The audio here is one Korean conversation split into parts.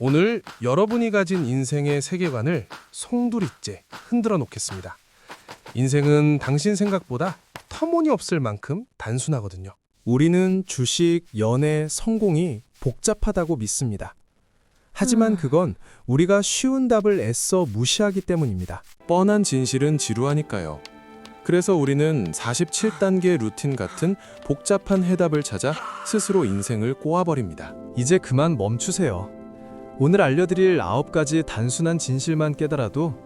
오늘 여러분이 가진 인생의 세계관을 송두리째 흔들어 놓겠습니다. 인생은 당신 생각보다 터무니없을 만큼 단순하거든요. 우리는 주식, 연애, 성공이 복잡하다고 믿습니다. 하지만 그건 우리가 쉬운 답을 애써 무시하기 때문입니다. 뻔한 진실은 지루하니까요. 그래서 우리는 47단계 루틴 같은 복잡한 해답을 찾아 스스로 인생을 꼬아버립니다. 이제 그만 멈추세요. 오늘 알려드릴 9가지 단순한 진실만 깨달아도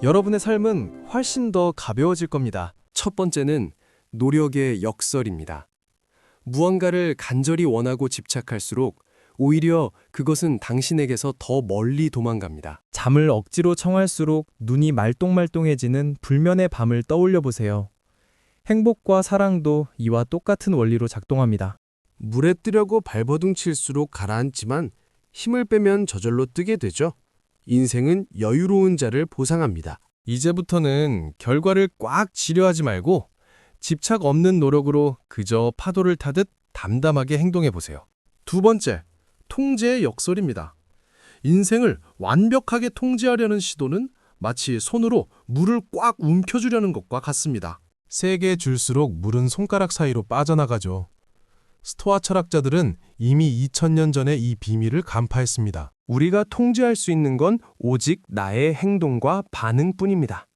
여러분의 삶은 훨씬 더 가벼워질 겁니다. 첫 번째는 노력의 역설입니다. 무언가를 간절히 원하고 집착할수록 오히려 그것은 당신에게서 더 멀리 도망갑니다. 잠을 억지로 청할수록 눈이 말똥말똥해지는 불면의 밤을 떠올려 보세요. 행복과 사랑도 이와 똑같은 원리로 작동합니다. 물에 뜨려고 발버둥 칠수록 가라앉지만 힘을 빼면 저절로 뜨게 되죠. 인생은 여유로운 자를 보상합니다. 이제부터는 결과를 꽉 지려하지 말고 집착 없는 노력으로 그저 파도를 타듯 담담하게 행동해 보세요. 두 번째, 통제의 역설입니다. 인생을 완벽하게 통제하려는 시도는 마치 손으로 물을 꽉 움켜주려는 것과 같습니다. 세게 줄수록 물은 손가락 사이로 빠져나가죠. 스토아 철학자들은 이미 2000년 전에 이 비밀을 간파했습니다. 우리가 통제할 수 있는 건 오직 나의 행동과 반응뿐입니다.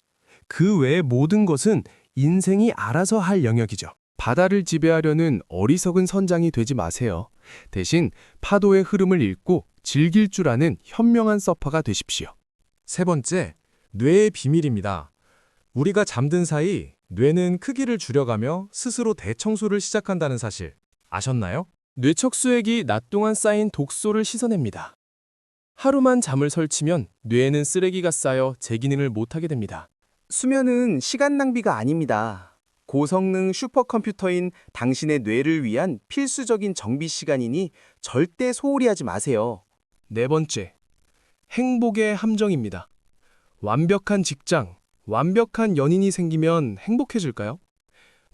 그 외의 모든 것은 인생이 알아서 할 영역이죠. 바다를 지배하려는 어리석은 선장이 되지 마세요. 대신 파도의 흐름을 읽고 즐길 줄 아는 현명한 서퍼가 되십시오. 세 번째, 뇌의 비밀입니다. 우리가 잠든 사이 뇌는 크기를 줄여가며 스스로 대청소를 시작한다는 사실 아셨나요? 뇌척수액이 낮 동안 쌓인 독소를 씻어냅니다. 하루만 잠을 설치면 뇌에는 쓰레기가 쌓여 재기능을 못하게 됩니다. 수면은 시간 낭비가 아닙니다. 고성능 슈퍼컴퓨터인 당신의 뇌를 위한 필수적인 정비 시간이니 절대 소홀히 하지 마세요. 네 번째, 행복의 함정입니다. 완벽한 직장, 완벽한 연인이 생기면 행복해질까요?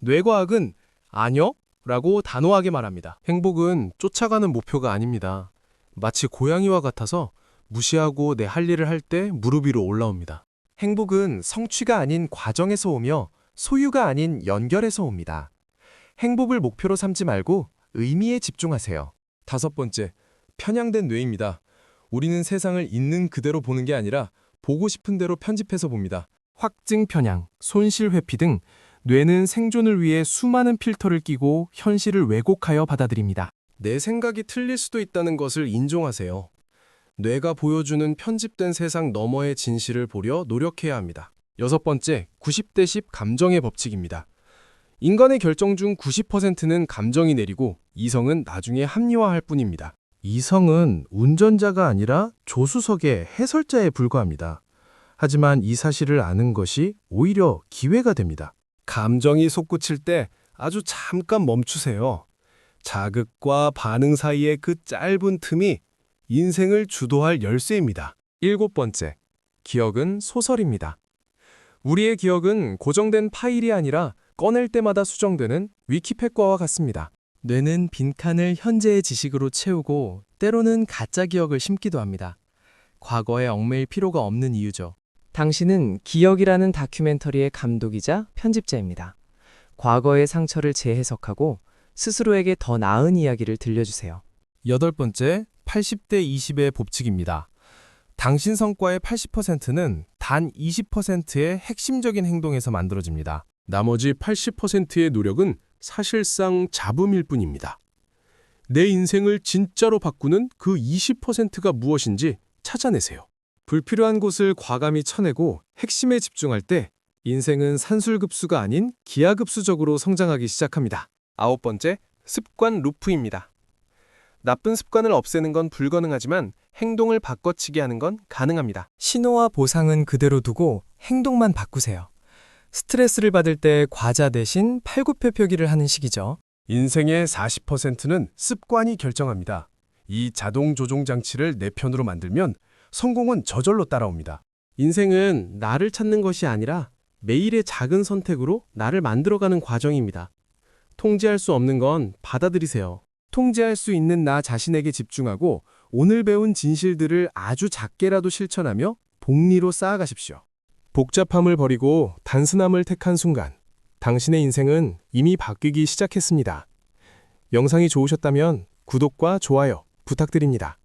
뇌과학은 아니요 라고 단호하게 말합니다. 행복은 쫓아가는 목표가 아닙니다. 마치 고양이와 같아서 무시하고 내 할 일을 할 때 무릎 위로 올라옵니다. 행복은 성취가 아닌 과정에서 오며 소유가 아닌 연결에서 옵니다. 행복을 목표로 삼지 말고 의미에 집중하세요. 다섯 번째, 편향된 뇌입니다. 우리는 세상을 있는 그대로 보는 게 아니라 보고 싶은 대로 편집해서 봅니다. 확증 편향, 손실 회피 등 뇌는 생존을 위해 수많은 필터를 끼고 현실을 왜곡하여 받아들입니다. 내 생각이 틀릴 수도 있다는 것을 인정하세요. 뇌가 보여주는 편집된 세상 너머의 진실을 보려 노력해야 합니다. 여섯 번째, 90대 10 감정의 법칙입니다. 인간의 결정 중 90%는 감정이 내리고 이성은 나중에 합리화할 뿐입니다. 이성은 운전자가 아니라 조수석의 해설자에 불과합니다. 하지만 이 사실을 아는 것이 오히려 기회가 됩니다. 감정이 솟구칠 때 아주 잠깐 멈추세요. 자극과 반응 사이의 그 짧은 틈이 인생을 주도할 열쇠입니다. 일곱 번째, 기억은 소설입니다. 우리의 기억은 고정된 파일이 아니라 꺼낼 때마다 수정되는 위키pedia와 같습니다. 뇌는 빈칸을 현재의 지식으로 채우고 때로는 가짜 기억을 심기도 합니다. 과거에 얽매일 필요가 없는 이유죠. 당신은 기억이라는 다큐멘터리의 감독이자 편집자입니다. 과거의 상처를 재해석하고 스스로에게 더 나은 이야기를 들려주세요. 여덟 번째, 80대 20의 법칙입니다. 당신 성과의 80%는 단 20%의 핵심적인 행동에서 만들어집니다. 나머지 80%의 노력은 사실상 잡음일 뿐입니다. 내 인생을 진짜로 바꾸는 그 20%가 무엇인지 찾아내세요. 불필요한 곳을 과감히 쳐내고 핵심에 집중할 때 인생은 산술급수가 아닌 기하급수적으로 성장하기 시작합니다. 아홉 번째, 습관 루프입니다. 나쁜 습관을 없애는 건 불가능하지만 행동을 바꿔치기 하는 건 가능합니다. 신호와 보상은 그대로 두고 행동만 바꾸세요. 스트레스를 받을 때 과자 대신 팔굽혀펴기를 하는 식이죠. 인생의 40%는 습관이 결정합니다. 이 자동 조종 장치를 내 편으로 만들면 성공은 저절로 따라옵니다. 인생은 나를 찾는 것이 아니라 매일의 작은 선택으로 나를 만들어가는 과정입니다. 통제할 수 없는 건 받아들이세요. 통제할 수 있는 나 자신에게 집중하고 오늘 배운 진실들을 아주 작게라도 실천하며 복리로 쌓아가십시오. 복잡함을 버리고 단순함을 택한 순간, 당신의 인생은 이미 바뀌기 시작했습니다. 영상이 좋으셨다면 구독과 좋아요 부탁드립니다.